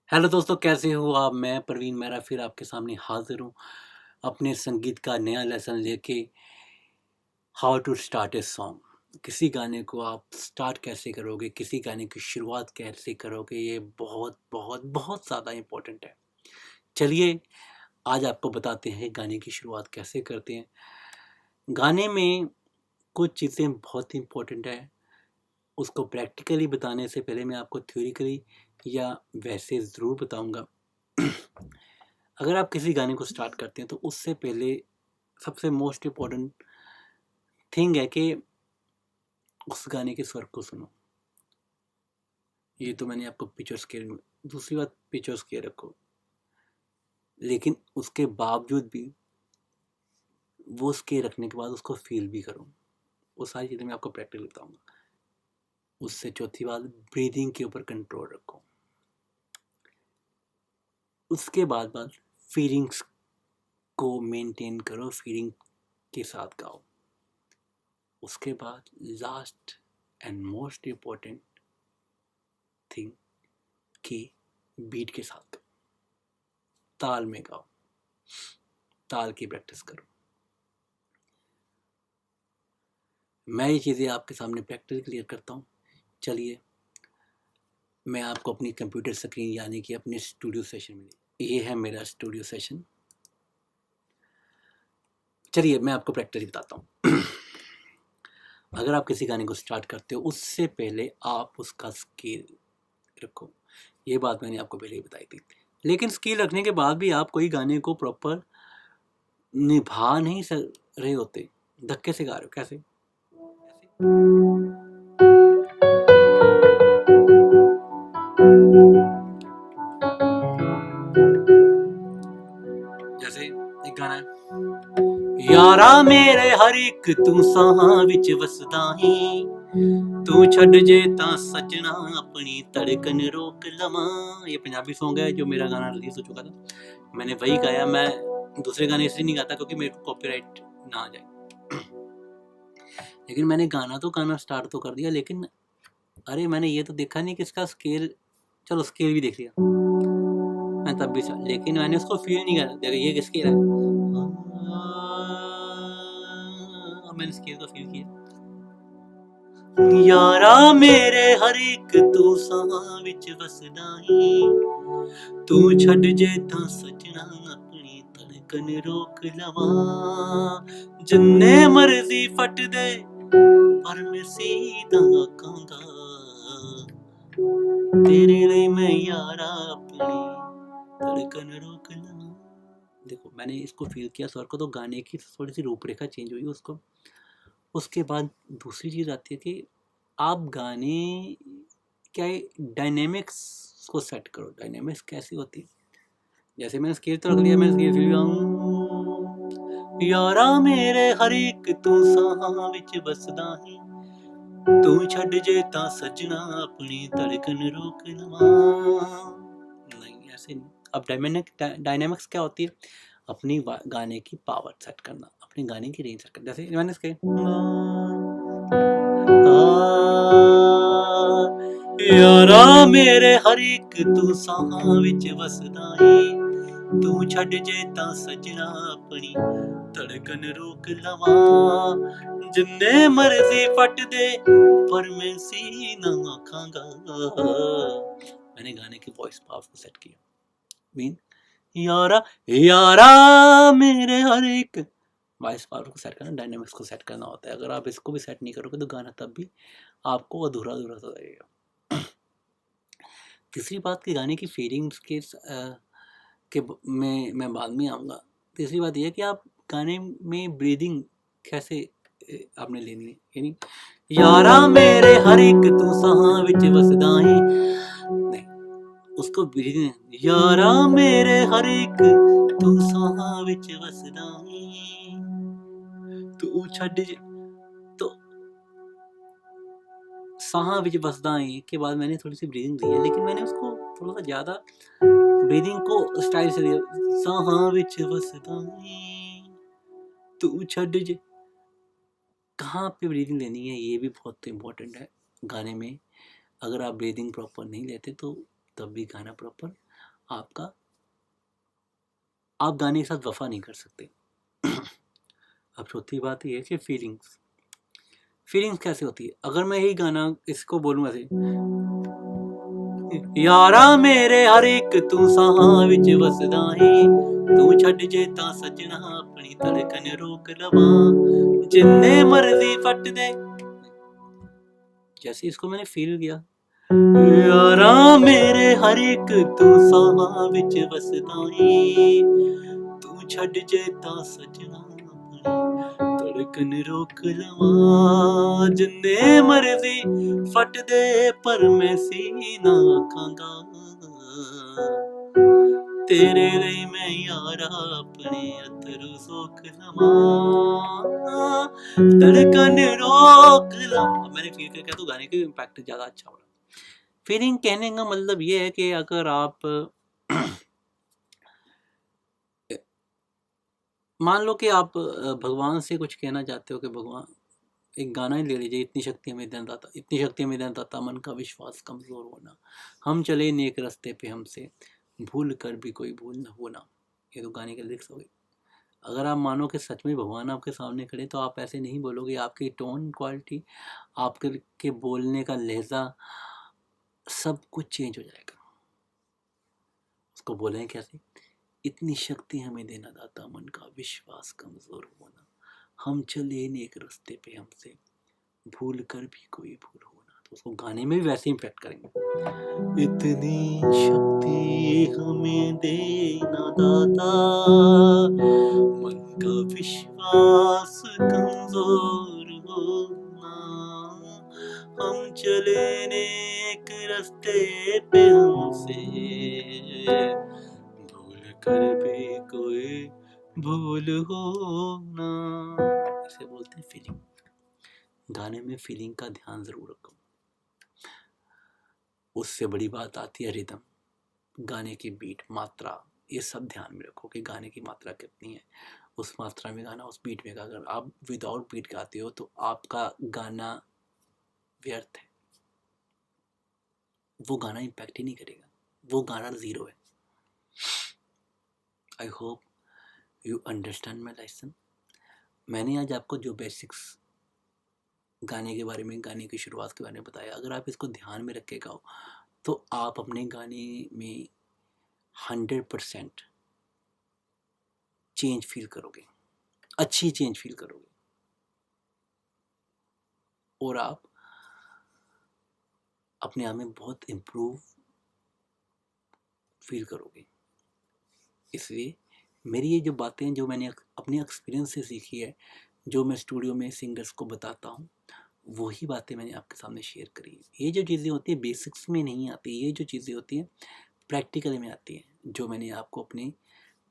Hello दोस्तों, कैसे हो आप? मैं प्रवीण मेहरा फिर आपके सामने हाजिर हूँ अपने संगीत का नया लेसन लेके। How to start a song. किसी गाने को आप स्टार्ट कैसे करोगे, किसी गाने की शुरुआत कैसे करोगे, ये बहुत बहुत बहुत ज़्यादा इम्पोर्टेंट है। चलिए आज आपको बताते हैं गाने की शुरुआत कैसे करते हैं। गाने में कुछ चीज़ें बहुत इम्पोर्टेंट है। उसको प्रैक्टिकली बताने से पहले मैं आपको थ्योरिकली या वैसे ज़रूर बताऊंगा। अगर आप किसी गाने को स्टार्ट करते हैं तो उससे पहले सबसे मोस्ट इम्पोर्टेंट थिंग है कि उस गाने के स्वर को सुनो। ये तो मैंने आपको पिक्चर स्केल में, दूसरी बात पिक्चर स्केल रखो, लेकिन उसके बावजूद भी वो स्केल रखने के बाद उसको फील भी करो। वो सारी चीज़ें मैं आपको प्रैक्टिकली बताऊंगा। उससे चौथी बात, ब्रीदिंग के ऊपर कंट्रोल रखो। उसके बाद फीलिंग्स को मेंटेन करो, फीलिंग के साथ गाओ। उसके बाद last and most important thing कि बीट के साथ गाओ, ताल में गाओ, ताल की प्रैक्टिस करो। मैं ये चीज़ें आपके सामने प्रैक्टिस क्लियर करता हूँ। चलिए मैं आपको अपनी कंप्यूटर स्क्रीन यानी कि अपने स्टूडियो सेशन में, ये है मेरा स्टूडियो सेशन। चलिए मैं आपको प्रैक्टिकली बताता हूँ। अगर आप किसी गाने को स्टार्ट करते हो उससे पहले आप उसका स्केल रखो। ये बात मैंने आपको पहले ही बताई थी, लेकिन स्केल रखने के बाद भी आप कोई गाने को प्रॉपर निभा नहीं रहे होते, धक्के से गा रहे हो। कैसे? जैसे एक गाना है, यारा मेरे हर एक तू साहां विच वसदा ही, तू छड़ जे ता सजना अपनी धड़कन रोक लवां। ये पंजाबी सॉन्ग है जो मेरा गाना रिलीज हो चुका था, मैंने वही गाया। मैं दूसरे गाने इसलिए नहीं गाता क्योंकि मेरे को कॉपीराइट ना आ जाए। लेकिन मैंने गाना तो गाना स्टार्ट तो कर दिया, लेकिन अरे मैंने ये तो देखा नहीं कि इसका स्केल, चलो स्केल भी देख लिया मैं तब भी, लेकिन मैंने उसको फील नहीं करा। देखो ये स्केल है, मैंने स्केल को फील किया। यारा मेरे हर एक तू सां विच वसदा ही, तू छड़ जे तां सजना अपनी धड़कन रोक लवां। जिन्ने मर्जी फट दे पर मैं सीधा आखांगा, तेरे लिए मैं यारा अपनी धड़कन रोक लवां। देखो मैंने इसको फील किया स्वर को, तो गाने की थोड़ी सी रूपरेखा चेंज हुई उसको। उसके बाद दूसरी चीज़ आती है कि आप गाने क्या डायनेमिक्स को सेट करो। डायनेमिक्स कैसी होती है? जैसे मैंने स्केल तो रख लिया, मैंने स्केल फील किया, यारा मेरे हर एक तू साहां विच बसदा ही, तू छड़ जे तां सजना अपनी धड़कन रोक लवां। नहीं ऐसे नहीं। अब डायनेमिक्स क्या होती है? अपनी गाने की पावर सेट करना, अपनी गाने की रेंज सेट करना। जैसे मैंने इसके यारा मेरे हर एक तू साहां विच वसदा ही, तू छड़ जे तां सजना अपनी धड़कन रोक लवां। जिन्ने मर्जी फट दे पर मैं सीना आखांगा। मैंने गाने की वॉइस पावर को सेट किया। मीन यारा यारा मेरे हर एक, वॉइस पावर को सेट करना, डायनेमिक्स को सेट करना होता है। अगर आप इसको भी सेट नहीं करोगे तो गाना तब भी आपको अधूरा अधूरा सा लगेगा। तीसरी बात कि गाने की फीलिंग्स के मैं बाद में आऊँगा। तीसरी बात यह है कि आप गाने में ब्रीदिंग कैसे आपने लेनी है। यानी यारा मेरे हर एक तू साहां विच वसदा ही, नहीं, उसको ब्रीदिंग, यारा मेरे हर एक तू साहां विच वसदा ही, तू छड़ जे, तो साहां विच वसदा ही के बाद मैंने थोड़ी सी ब्रीदिंग दी है, लेकिन मैंने उसको थोड़ा सा ज़्यादा ब्रीदिंग को स्टाइल से दिया। साहां विच वसदा ही, तू छड़ जे, कहाँ पे ब्रीदिंग लेनी है ये भी बहुत इम्पोर्टेंट है गाने में। अगर आप ब्रीदिंग प्रॉपर नहीं लेते तो तब भी गाना प्रॉपर आपका, आप गाने के साथ वफा नहीं कर सकते। अब चौथी बात ये है कि फीलिंग्स कैसे होती है। अगर मैं यही गाना इसको बोलूँ ऐसे, यारा मेरे हर एक तू सां विच वसदा है, तू छड़ जे तां सजना अपनी धड़कन रोक लवां, जिन्ने मर्जी फट दे। जैसे इसको मैंने फील किया, यारा मेरे हर एक तू सां विच वसदा है, तू छड़ जे तां सजना धड़कन रोक लवां, जिन्ने मर्जी फट दे पर मैं सीना आखांगा, तेरे लिए मैं यारा अपने अतरू सोख लवां, धड़कन रोक लवां। मैंने फील किया तो गाने का इम्पैक्ट ज़्यादा अच्छा हो रहा। फीलिंग कहने का मतलब ये है कि अगर आप मान लो कि आप भगवान से कुछ कहना चाहते हो कि भगवान, एक गाना ही ले लीजिए, इतनी शक्ति में देना दाता, इतनी शक्ति में देना दाता, मन का विश्वास कमज़ोर होना, हम चले नेक रास्ते पे हमसे भूल कर भी कोई भूल न होना। ये तो गाने के लिरिक्स हो गए। अगर आप मानो कि सच में भगवान आपके सामने खड़े तो आप ऐसे नहीं बोलोगे। आपकी टोन क्वालिटी, आपके बोलने का लहजा, सब कुछ चेंज हो जाएगा। उसको बोलें कैसे, इतनी शक्ति हमें देना दाता, मन का विश्वास कमज़ोर होना, हम चले नेक रास्ते पे हमसे भूल कर भी कोई भूल होना। तो उसको गाने में भी वैसे इम्पैक्ट करेंगे, इतनी शक्ति हमें देना दाता, मन का विश्वास कमजोर होना, हम चले नेक रास्ते पे हमसे भूल कर भी कोई भूल होना। इसे बोलते हैं फीलिंग। गाने में फीलिंग का ध्यान जरूर रखो। उससे बड़ी बात आती है रिदम, गाने की बीट, मात्रा, ये सब ध्यान में रखो कि गाने की मात्रा कितनी है, उस मात्रा में गाना, उस बीट में। अगर आप विदाउट बीट गाते हो तो आपका गाना व्यर्थ है, वो गाना इम्पैक्ट ही नहीं करेगा, वो गाना जीरो है। I hope you understand my lesson. मैंने आज आपको जो बेसिक्स गाने के बारे में, गाने की शुरुआत के बारे में बताया, अगर आप इसको ध्यान में रख के गाओ तो आप अपने गाने में 100% चेंज फील करोगे, अच्छी चेंज फील करोगे, और आप अपने आप में बहुत इम्प्रूव फील करोगे। इसलिए मेरी ये जो बातें जो मैंने अपने एक्सपीरियंस से सीखी है, जो मैं स्टूडियो में सिंगर्स को बताता हूँ, वही बातें मैंने आपके सामने शेयर करी है। ये जो चीज़ें होती है बेसिक्स में नहीं आती, ये जो चीज़ें होती हैं प्रैक्टिकली में आती हैं, जो मैंने आपको अपनी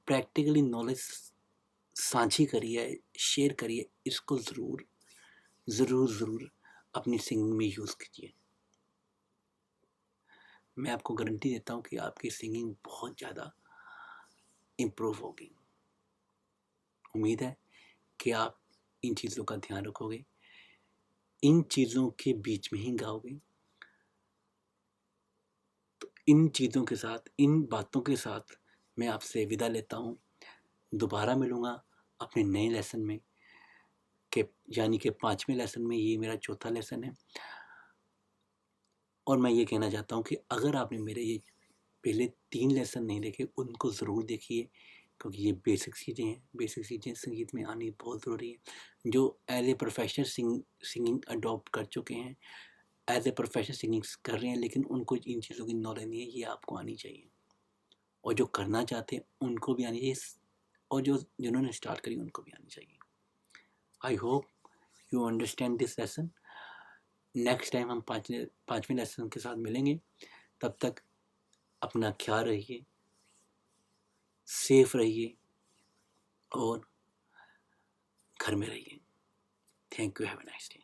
प्रैक्टिकली नॉलेज साझी करी है, शेयर करी है। इसको ज़रूर ज़रूर ज़रूर अपनी सिंगिंग में यूज़ कीजिए। मैं आपको गारंटी देता हूँ कि आपकी सिंगिंग बहुत ज़्यादा इम्प्रूव होगी। उम्मीद है कि आप इन चीज़ों का ध्यान रखोगे, इन चीज़ों के बीच में ही गाओगे। तो इन चीज़ों के साथ, इन बातों के साथ मैं आपसे विदा लेता हूँ। दोबारा मिलूँगा अपने नए लेसन में, के यानी कि 5वें लेसन में। ये मेरा चौथा लेसन है, और मैं ये कहना चाहता हूँ कि अगर आपने मेरे ये पहले 3 लेसन नहीं देखे, उनको ज़रूर देखिए, क्योंकि ये बेसिक चीज़ें हैं। बेसिक चीज़ें संगीत में आनी बहुत ज़रूरी है। जो as a professional singing adopt कर चुके हैं, एज ए प्रोफेशनल सिंगिंग कर रहे हैं, लेकिन उनको इन चीज़ों की नॉलेज नहीं है, ये आपको आनी चाहिए। और जो करना चाहते हैं उनको भी आनी चाहिए, और जिन्होंने स्टार्ट करी उनको भी आनी चाहिए। I hope you understand this lesson. Next time हम 5वें लेसन के साथ मिलेंगे। तब तक अपना ख्याल रखिए, सेफ रहिए और घर में रहिए। Thank you, have a nice day.